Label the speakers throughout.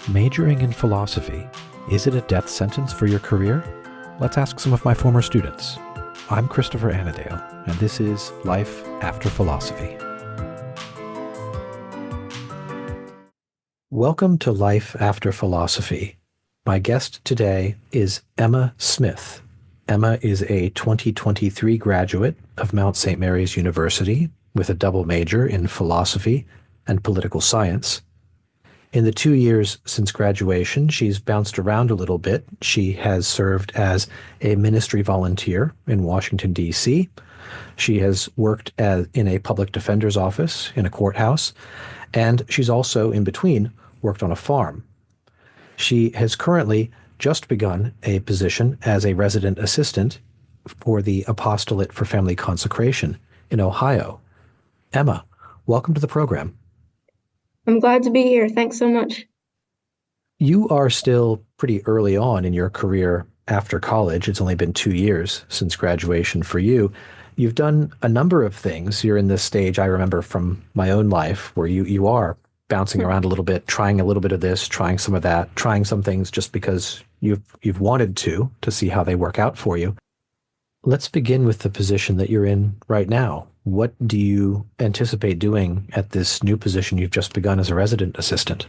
Speaker 1: Majoring in philosophy, is it a death sentence for your career? Let's ask some of my former students. I'm Christopher Anadale, and this is Life After Philosophy. Welcome to Life After Philosophy. My guest today is Emma Smith. Emma is a 2023 graduate of Mount St. Mary's University with a double major in philosophy and political science. In the 2 years since graduation, she's bounced around a little bit. She has served as a ministry volunteer in Washington, D.C. She has worked in a public defender's office in a courthouse, and she's also, in between, worked on a farm. She has currently just begun a position as a resident assistant for the Apostolate for Family Consecration in Ohio. Emma, welcome to the program.
Speaker 2: I'm glad to be here. Thanks so much.
Speaker 1: You are still pretty early on in your career after college. It's only been 2 years since graduation for you. You've done a number of things. You're in this stage, I remember from my own life, where you are bouncing around a little bit, trying a little bit of this, trying some of that, trying some things just because you've wanted to see how they work out for you. Let's begin with the position that you're in right now. What do you anticipate doing at this new position you've just begun as a resident assistant?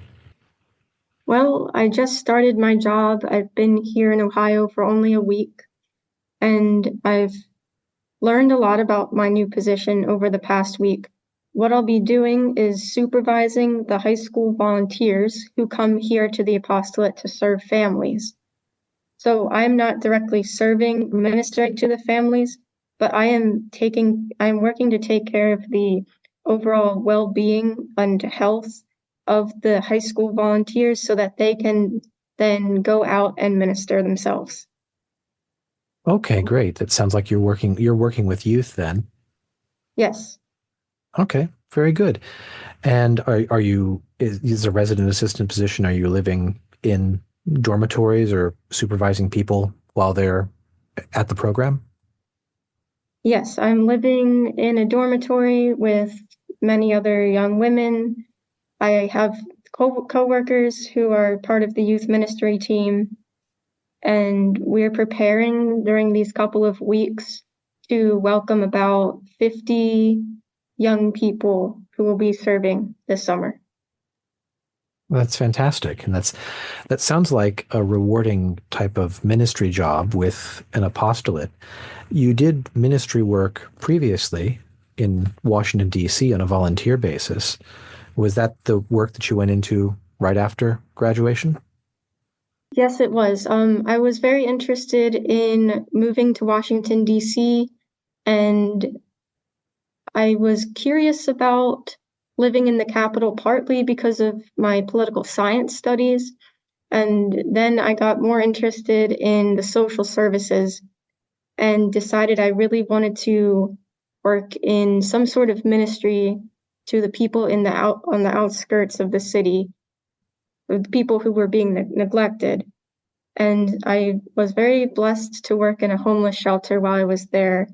Speaker 2: Well, I just started my job. I've been here in Ohio for only a week, and I've learned a lot about my new position over the past week. What I'll be doing is supervising the high school volunteers who come here to the apostolate to serve families. So I'm not directly ministering to the families, but I am working to take care of the overall well-being and health of the high school volunteers so that they can then go out and minister themselves.
Speaker 1: Okay, great. That sounds like you're working with youth then.
Speaker 2: Yes.
Speaker 1: Okay, very good. And is a resident assistant position, are you living in dormitories or supervising people while they're at the program?
Speaker 2: Yes, I'm living in a dormitory with many other young women. I have co-workers who are part of the youth ministry team, and we're preparing during these couple of weeks to welcome about 50 young people who will be serving this summer.
Speaker 1: That's fantastic. And that sounds like a rewarding type of ministry job with an apostolate. You did ministry work previously in Washington, D.C. on a volunteer basis. Was that the work that you went into right after graduation?
Speaker 2: Yes, it was. I was very interested in moving to Washington, D.C., and I was curious about living in the capital partly because of my political science studies. And then I got more interested in the social services and decided I really wanted to work in some sort of ministry to the people on the outskirts of the city, the people who were being neglected. And I was very blessed to work in a homeless shelter while I was there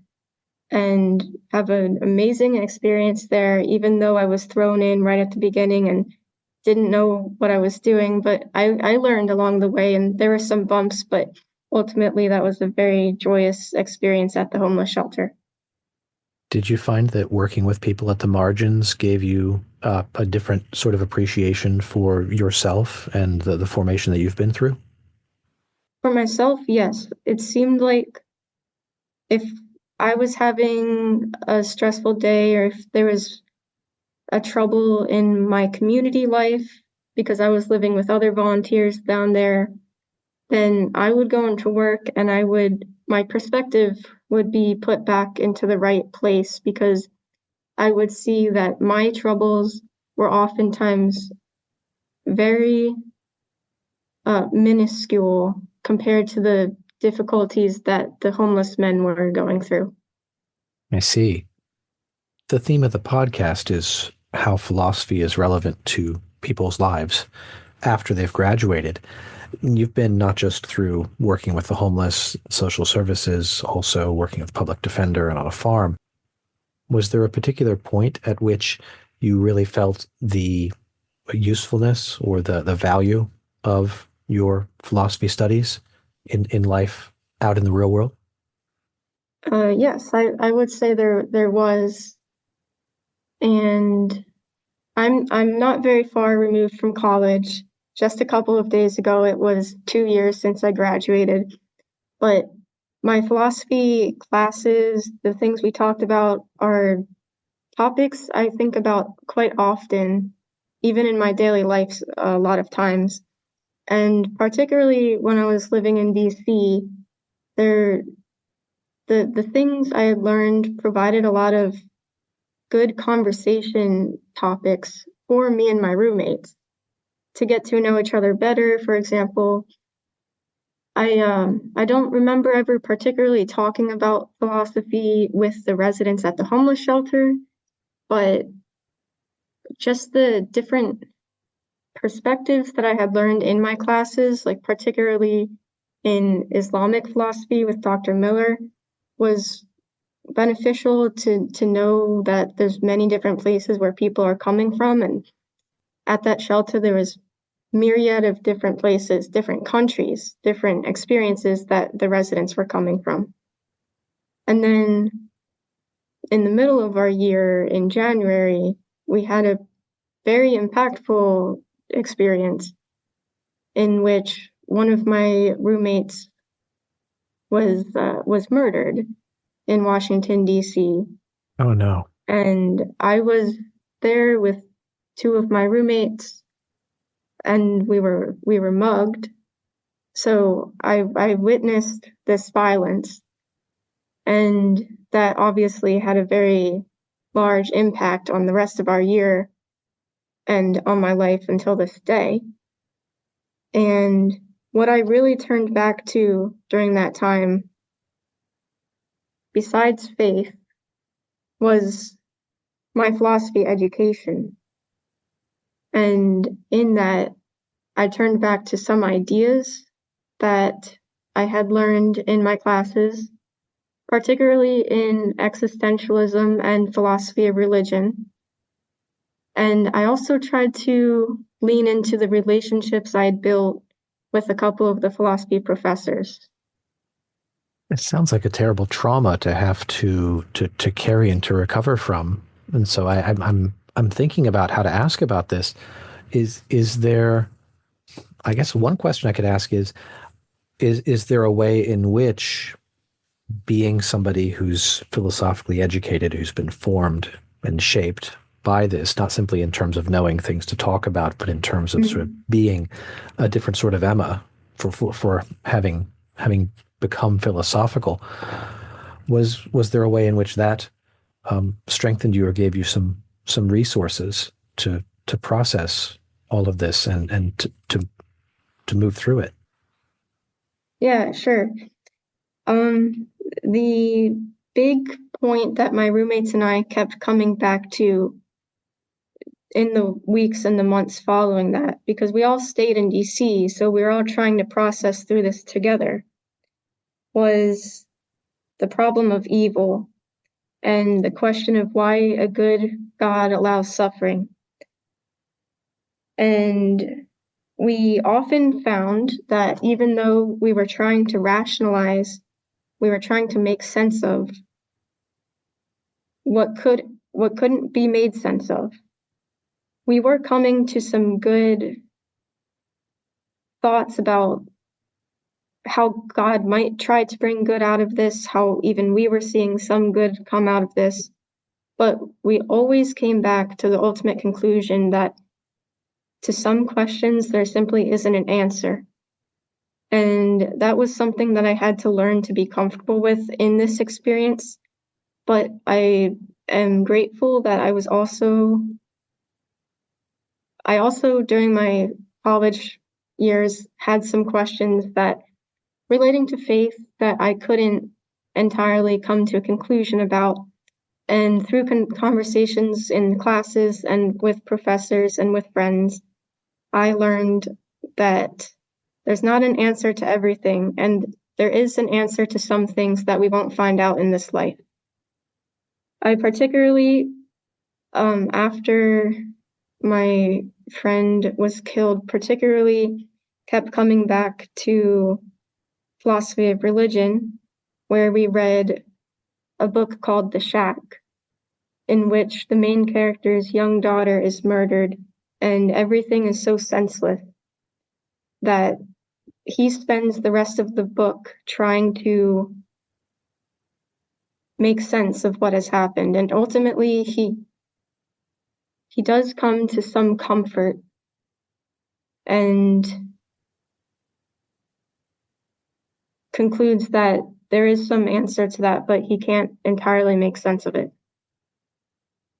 Speaker 2: and have an amazing experience there, even though I was thrown in right at the beginning and didn't know what I was doing. But I learned along the way, and there were some bumps, but ultimately that was a very joyous experience at the homeless shelter.
Speaker 1: Did you find that working with people at the margins gave you a different sort of appreciation for yourself and the formation that you've been through?
Speaker 2: For myself, yes. It seemed like if I was having a stressful day or if there was a trouble in my community life because I was living with other volunteers down there, then I would go into work and my perspective would be put back into the right place because I would see that my troubles were oftentimes very minuscule compared to the difficulties that the homeless men were going through.
Speaker 1: I see. The theme of the podcast is how philosophy is relevant to people's lives after they've graduated. You've been not just through working with the homeless, social services, also working with public defender and on a farm. Was there a particular point at which you really felt the usefulness or the value of your philosophy studies in life out in the real world?
Speaker 2: Yes, I would say there was, and I'm not very far removed from college. Just a couple of days ago, it was 2 years since I graduated, but my philosophy classes, the things we talked about, are topics I think about quite often, even in my daily life, a lot of times. And particularly when I was living in DC, there the things I had learned provided a lot of good conversation topics for me and my roommates to get to know each other better. For example, I don't remember ever particularly talking about philosophy with the residents at the homeless shelter, but just the different perspectives that I had learned in my classes, like particularly in Islamic philosophy with Dr. Miller, was beneficial to know that there's many different places where people are coming from. And at that shelter, there was myriad of different places, different countries, different experiences that the residents were coming from. And then in the middle of our year in January, we had a very impactful experience in which one of my roommates was murdered in Washington, D.C.
Speaker 1: Oh no.
Speaker 2: And I was there with two of my roommates, and we were mugged. So I witnessed this violence, and that obviously had a very large impact on the rest of our year and on my life until this day. And what I really turned back to during that time, besides faith, was my philosophy education. And in that, I turned back to some ideas that I had learned in my classes, particularly in existentialism and philosophy of religion. And I also tried to lean into the relationships I had built with a couple of the philosophy professors.
Speaker 1: It sounds like a terrible trauma to have to carry and to recover from. And so I'm thinking about how to ask about this. Is there, I guess one question I could ask is there a way in which being somebody who's philosophically educated, who's been formed and shaped by this, not simply in terms of knowing things to talk about, but in terms of sort
Speaker 2: Mm.
Speaker 1: of being a different sort of Emma for having become philosophical, was there a way in which that strengthened you or gave you some resources to process all of this and to move through it?
Speaker 2: Yeah, sure. Um, the big point that my roommates and I kept coming back to in the weeks and the months following that, because we all stayed in DC, so we were all trying to process through this together, was the problem of evil and the question of why a good God allows suffering. And we often found that even though we were trying to rationalize, we were trying to make sense of what couldn't be made sense of, we were coming to some good thoughts about how God might try to bring good out of this, how even we were seeing some good come out of this. But we always came back to the ultimate conclusion that to some questions, there simply isn't an answer. And that was something that I had to learn to be comfortable with in this experience. But I am grateful that I also, during my college years, had some questions that relating to faith that I couldn't entirely come to a conclusion about. And through conversations in classes and with professors and with friends, I learned that there's not an answer to everything, and there is an answer to some things that we won't find out in this life. I particularly, after my friend was killed, particularly kept coming back to philosophy of religion, where we read a book called The Shack, in which the main character's young daughter is murdered, and everything is so senseless that he spends the rest of the book trying to make sense of what has happened. And ultimately, he does come to some comfort and concludes that there is some answer to that, but he can't entirely make sense of it.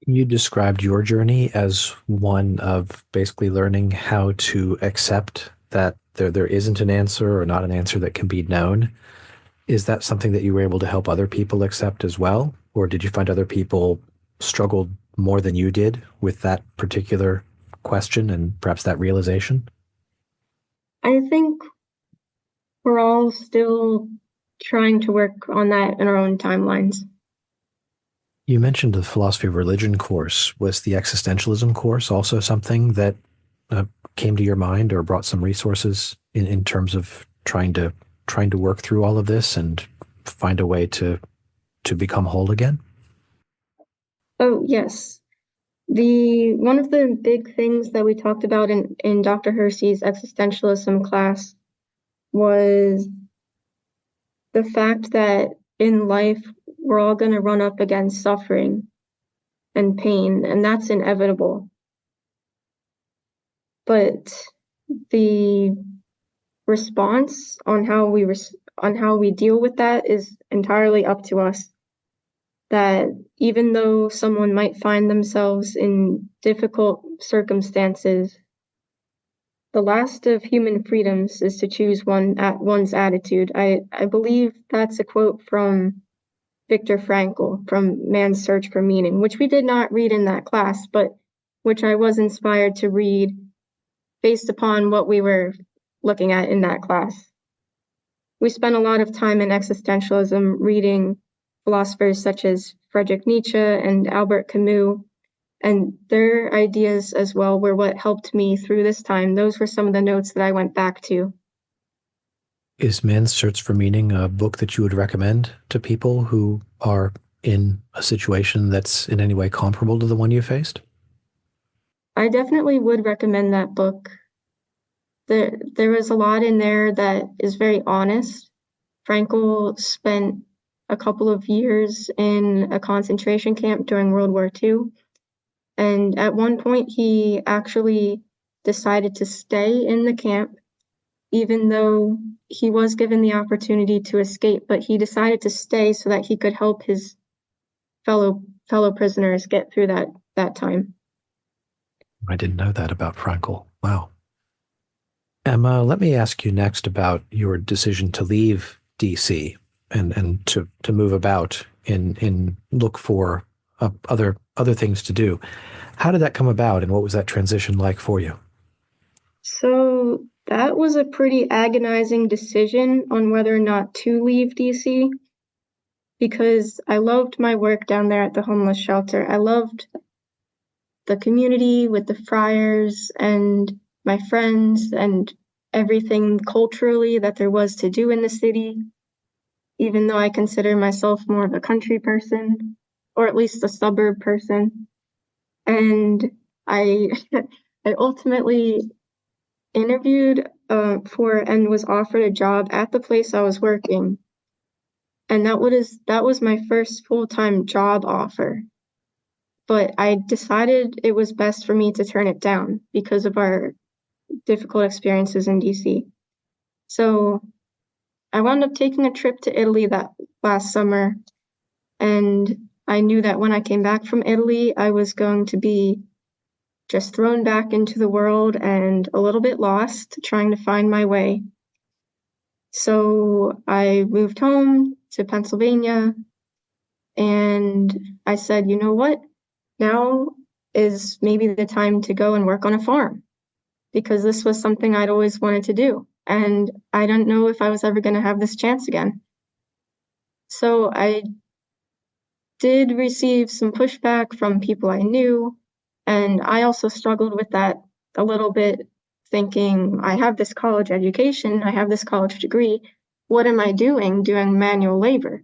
Speaker 1: You described your journey as one of basically learning how to accept that there isn't an answer or not an answer that can be known. Is that something that you were able to help other people accept as well? Or did you find other people struggled more than you did with that particular question and perhaps that realization?
Speaker 2: I think we're all still trying to work on that in our own timelines.
Speaker 1: You mentioned the philosophy of religion course. Was the existentialism course also something that uh, came to your mind or brought some resources in terms of trying to work through all of this and find a way to become whole again?
Speaker 2: Oh, yes. One of the big things that we talked about in Dr. Hersey's existentialism class was the fact that in life we're all going to run up against suffering and pain, and that's inevitable. But the response on how we deal with that is entirely up to us. That even though someone might find themselves in difficult circumstances, the last of human freedoms is to choose one's attitude. I believe that's a quote from Viktor Frankl from Man's Search for Meaning, which we did not read in that class, but which I was inspired to read based upon what we were looking at in that class. We spent a lot of time in existentialism reading philosophers such as Friedrich Nietzsche and Albert Camus, and their ideas as well were what helped me through this time. Those were some of the notes that I went back to.
Speaker 1: Is Man's Search for Meaning a book that you would recommend to people who are in a situation that's in any way comparable to the one you faced?
Speaker 2: I definitely would recommend that book. There was a lot in there that is very honest. Frankl spent a couple of years in a concentration camp during World War II. And at one point, he actually decided to stay in the camp, even though he was given the opportunity to escape. But he decided to stay so that he could help his fellow prisoners get through that time.
Speaker 1: I didn't know that about Frankl. Wow. Emma, let me ask you next about your decision to leave DC and to move about in look for other things to do. How did that come about, and what was that transition like for you?
Speaker 2: So that was a pretty agonizing decision on whether or not to leave DC because I loved my work down there at the homeless shelter. I loved the community with the friars and my friends and everything culturally that there was to do in the city, even though I consider myself more of a country person, or at least a suburb person. And I I ultimately interviewed for and was offered a job at the place I was working. And that was my first full-time job offer. But I decided it was best for me to turn it down because of our difficult experiences in DC. So I wound up taking a trip to Italy that last summer, and I knew that when I came back from Italy, I was going to be just thrown back into the world and a little bit lost, trying to find my way. So I moved home to Pennsylvania, and I said, you know what? Now is maybe the time to go and work on a farm because this was something I'd always wanted to do. And I don't know if I was ever going to have this chance again. So I did receive some pushback from people I knew, and I also struggled with that a little bit thinking, I have this college education, I have this college degree. What am I doing manual labor?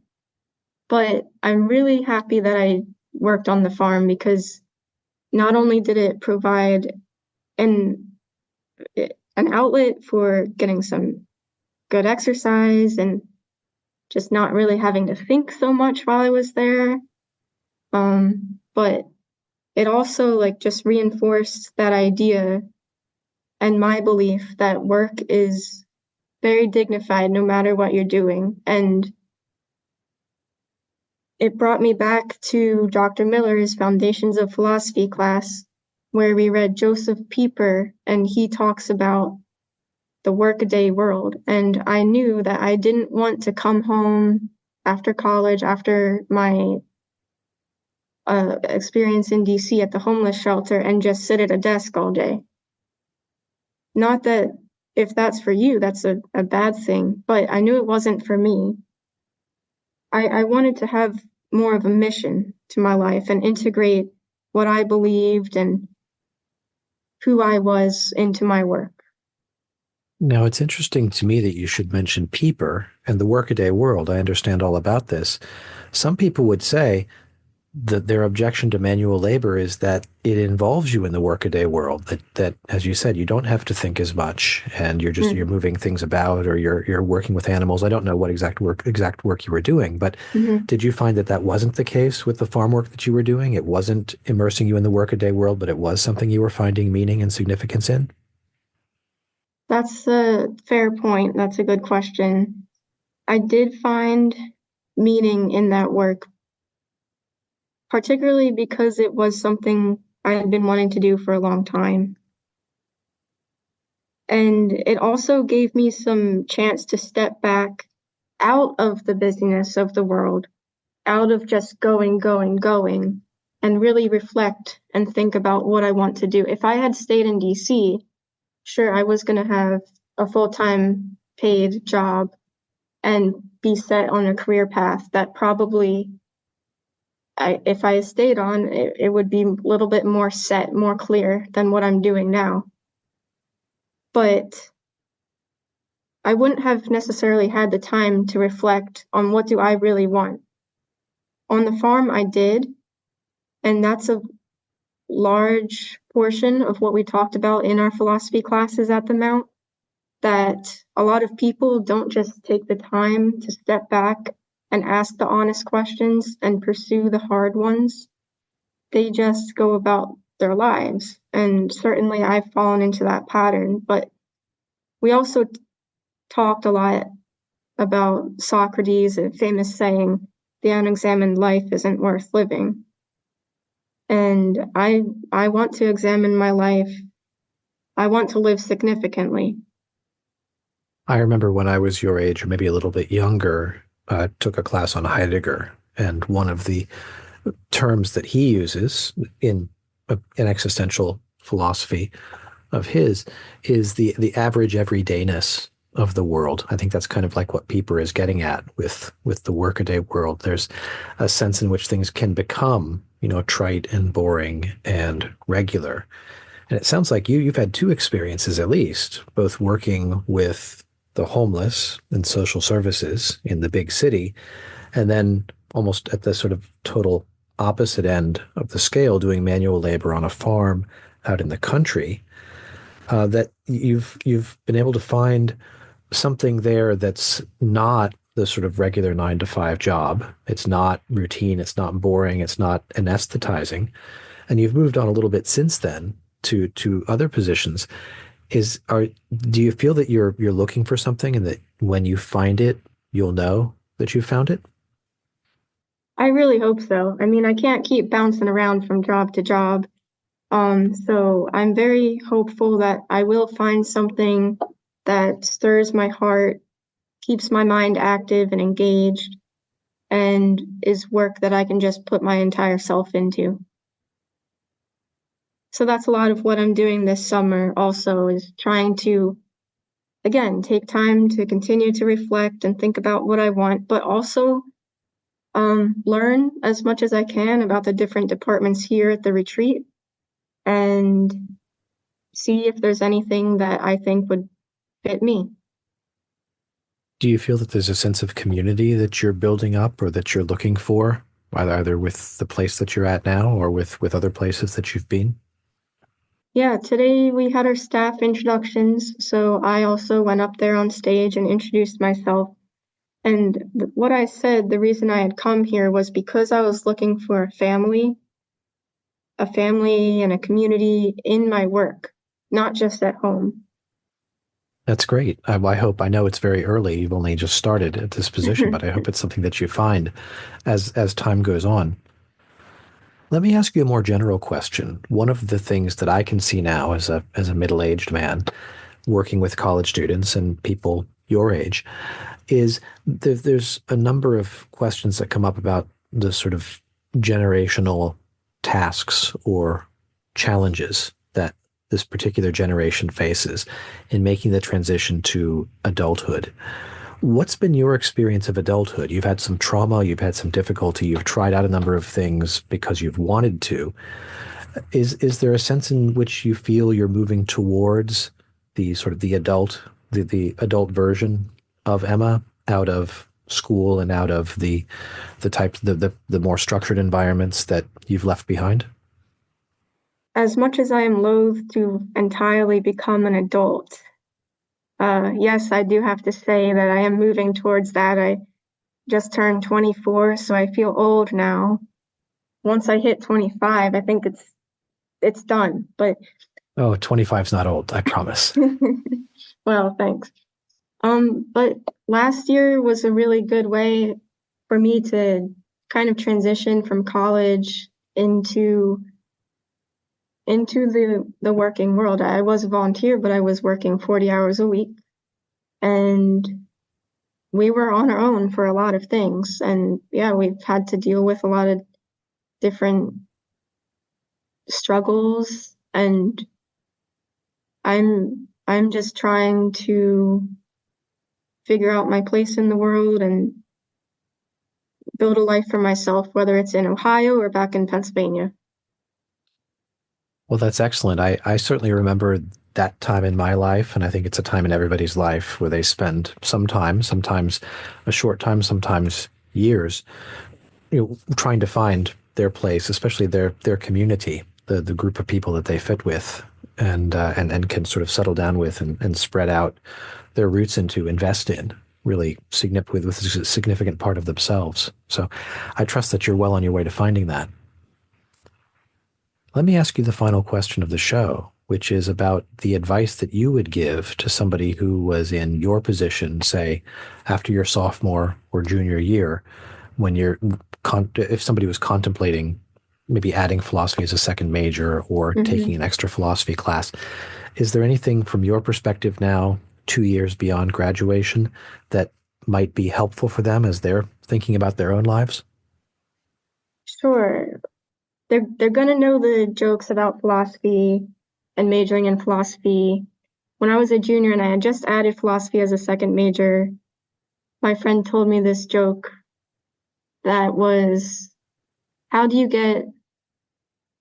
Speaker 2: But I'm really happy that I worked on the farm because not only did it provide an an outlet for getting some good exercise and just not really having to think so much while I was there, but it also like just reinforced that idea and my belief that work is very dignified no matter what you're doing. And it brought me back to Dr. Miller's Foundations of Philosophy class, where we read Joseph Pieper, and he talks about the workaday world. And I knew that I didn't want to come home after college, after my experience in DC at the homeless shelter, and just sit at a desk all day. Not that if that's for you, that's a bad thing, but I knew it wasn't for me. I wanted to have more of a mission to my life and integrate what I believed and who I was into my work.
Speaker 1: Now, it's interesting to me that you should mention Pieper and the workaday world. I understand all about this. Some people would say that their objection to manual labor is that it involves you in the workaday world. That, as you said, you don't have to think as much, and you're moving things about, or you're working with animals. I don't know what exact work you were doing, but did you find that that wasn't the case with the farm work that you were doing? It wasn't immersing you in the workaday world, but it was something you were finding meaning and significance in?
Speaker 2: That's a fair point. That's a good question. I did find meaning in that work, particularly because it was something I had been wanting to do for a long time. And it also gave me some chance to step back out of the busyness of the world, out of just going, and really reflect and think about what I want to do. If I had stayed in DC, sure, I was going to have a full-time paid job and be set on a career path that probably, if I stayed on, it would be a little bit more set, more clear than what I'm doing now. But I wouldn't have necessarily had the time to reflect on what do I really want. On the farm, I did, and that's a large portion of what we talked about in our philosophy classes at the Mount, that a lot of people don't just take the time to step back and ask the honest questions and pursue the hard ones. They just go about their lives. And certainly I've fallen into that pattern, but we also talked a lot about Socrates, a famous saying, the unexamined life isn't worth living. And I want to examine my life. I want to live significantly.
Speaker 1: I remember when I was your age, or maybe a little bit younger, I took a class on Heidegger, and one of the terms that he uses in an existential philosophy of his is the average everydayness of the world. I think that's kind of like what Pieper is getting at with the workaday world. There's a sense in which things can become, trite and boring and regular. And it sounds like you've had two experiences at least, both working with the homeless and social services in the big city, and then almost at the sort of total opposite end of the scale, doing manual labor on a farm out in the country. That you've been able to find something there that's not the sort of regular 9 to 5 job. It's not routine. It's not boring. It's not anesthetizing. And you've moved on a little bit since then to other positions. Do you feel that you're looking for something, and that when you find it, you'll know that you found it?
Speaker 2: I really hope so. I mean, I can't keep bouncing around from job to job. So I'm very hopeful that I will find something that stirs my heart, keeps my mind active and engaged, and is work that I can just put my entire self into. So that's a lot of what I'm doing this summer also, is trying to, again, take time to continue to reflect and think about what I want, but also learn as much as I can about the different departments here at the retreat, and see if there's anything that I think would fit me.
Speaker 1: Do you feel that there's a sense of community that you're building up or that you're looking for, either with the place that you're at now or with other places that you've been?
Speaker 2: Yeah, today we had our staff introductions, so I also went up there on stage and introduced myself. And what I said, the reason I had come here was because I was looking for a family and a community in my work, not just at home.
Speaker 1: That's great. I know it's very early. You've only just started at this position, but I hope it's something that you find as time goes on. Let me ask you a more general question. One of the things that I can see now as a middle-aged man working with college students and people your age is there's a number of questions that come up about the sort of generational tasks or challenges that this particular generation faces in making the transition to adulthood. What's been your experience of adulthood? You've had some trauma, you've had some difficulty, you've tried out a number of things because you've wanted to. Is there a sense in which you feel you're moving towards the sort of the adult version of Emma out of school and out of the more structured environments that you've left behind?
Speaker 2: As much as I am loath to entirely become an adult, yes, I do have to say that I am moving towards that. I just turned 24, so I feel old now. Once I hit 25, I think it's done. But
Speaker 1: Oh, 25's not old, I promise.
Speaker 2: well, thanks. But last year was a really good way for me to kind of transition from college into the working world. I was a volunteer, but I was working 40 hours a week, and we were on our own for a lot of things. And yeah, we've had to deal with a lot of different struggles, and I'm just trying to figure out my place in the world and build a life for myself, whether it's in Ohio or back in Pennsylvania.
Speaker 1: Well, that's excellent. I certainly remember that time in my life, and I think it's a time in everybody's life where they spend some time, sometimes a short time, sometimes years, trying to find their place, especially their community, the group of people that they fit with, and can sort of settle down with and spread out their roots into, invest in, really with a significant part of themselves. So I trust that you're well on your way to finding that. Let me ask you the final question of the show, which is about the advice that you would give to somebody who was in your position, say, after your sophomore or junior year, when if somebody was contemplating maybe adding philosophy as a second major or taking
Speaker 2: Mhm.
Speaker 1: an extra philosophy class. Is there anything from your perspective now, 2 years beyond graduation, that might be helpful for them as they're thinking about their own lives?
Speaker 2: Sure. They're gonna know the jokes about philosophy and majoring in philosophy. When I was a junior and I had just added philosophy as a second major, my friend told me this joke that was, how do you get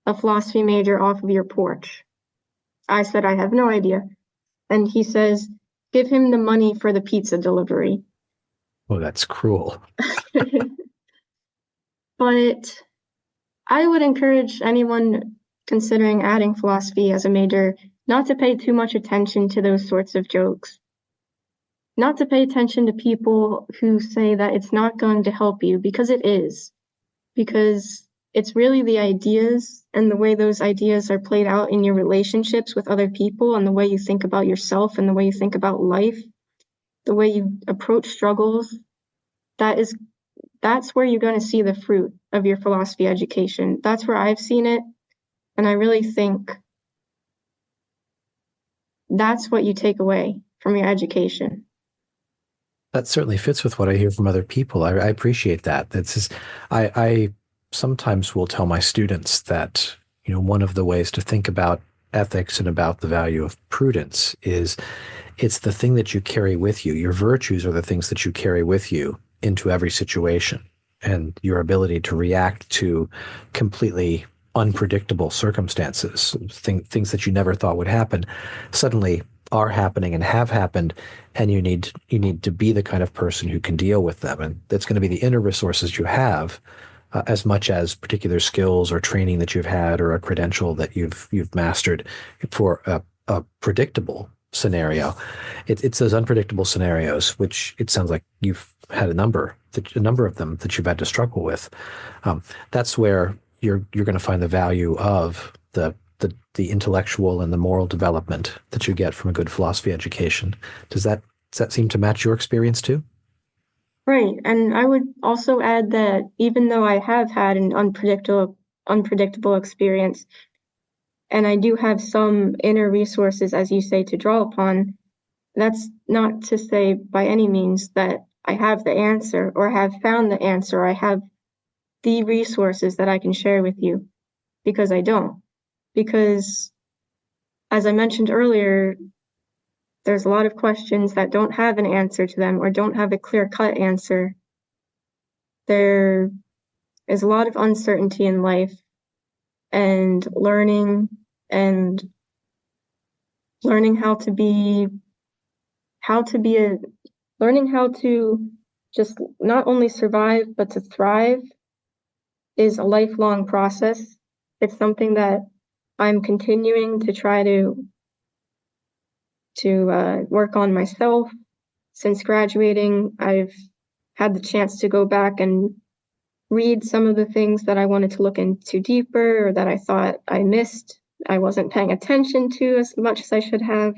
Speaker 2: a philosophy major off of your porch? I said, I have no idea. And he says, give him the money for the pizza delivery.
Speaker 1: Oh, that's cruel.
Speaker 2: But I would encourage anyone considering adding philosophy as a major not to pay too much attention to those sorts of jokes, not to pay attention to people who say that it's not going to help you, because it is, because it's really the ideas and the way those ideas are played out in your relationships with other people and the way you think about yourself and the way you think about life, the way you approach struggles. That's where you're going to see the fruit of your philosophy education. That's where I've seen it. And I really think that's what you take away from your education.
Speaker 1: That certainly fits with what I hear from other people. I appreciate that. I sometimes will tell my students that, one of the ways to think about ethics and about the value of prudence is it's the thing that you carry with you. Your virtues are the things that you carry with you into every situation, and your ability to react to completely unpredictable circumstances, things that you never thought would happen, suddenly are happening and have happened, and you need to be the kind of person who can deal with them. And that's going to be the inner resources you have, as much as particular skills or training that you've had or a credential that you've mastered for a predictable scenario. It's those unpredictable scenarios, which it sounds like you've had a number of them that you've had to struggle with. That's where you're going to find the value of the intellectual and the moral development that you get from a good philosophy education. Does that seem to match your experience too?
Speaker 2: Right. And I would also add that even though I have had an unpredictable experience, and I do have some inner resources, as you say, to draw upon, that's not to say by any means that I have the answer or have found the answer. I have the resources that I can share with you, because I don't. Because, as I mentioned earlier, there's a lot of questions that don't have an answer to them or don't have a clear-cut answer. There is a lot of uncertainty in life, and learning learning how to just not only survive but to thrive is a lifelong process. It's something that I'm continuing to try to work on myself. Since graduating, I've had the chance to go back and read some of the things that I wanted to look into deeper, or that I thought I missed, I wasn't paying attention to as much as I should have.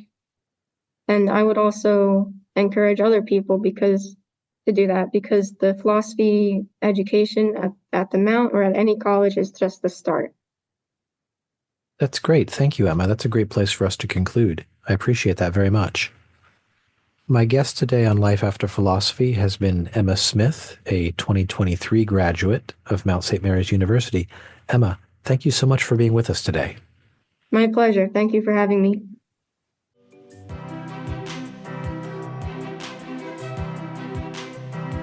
Speaker 2: And I would also encourage other people to do that, because the philosophy education at the Mount or at any college is just the start.
Speaker 1: That's great. Thank you, Emma. That's a great place for us to conclude. I appreciate that very much. My guest today on Life After Philosophy has been Emma Smith, a 2023 graduate of Mount St. Mary's University. Emma, thank you so much for being with us today.
Speaker 2: My pleasure. Thank you for having me.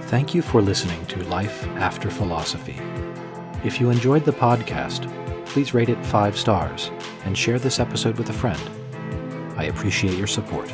Speaker 1: Thank you for listening to Life After Philosophy. If you enjoyed the podcast, please rate it 5 stars and share this episode with a friend. I appreciate your support.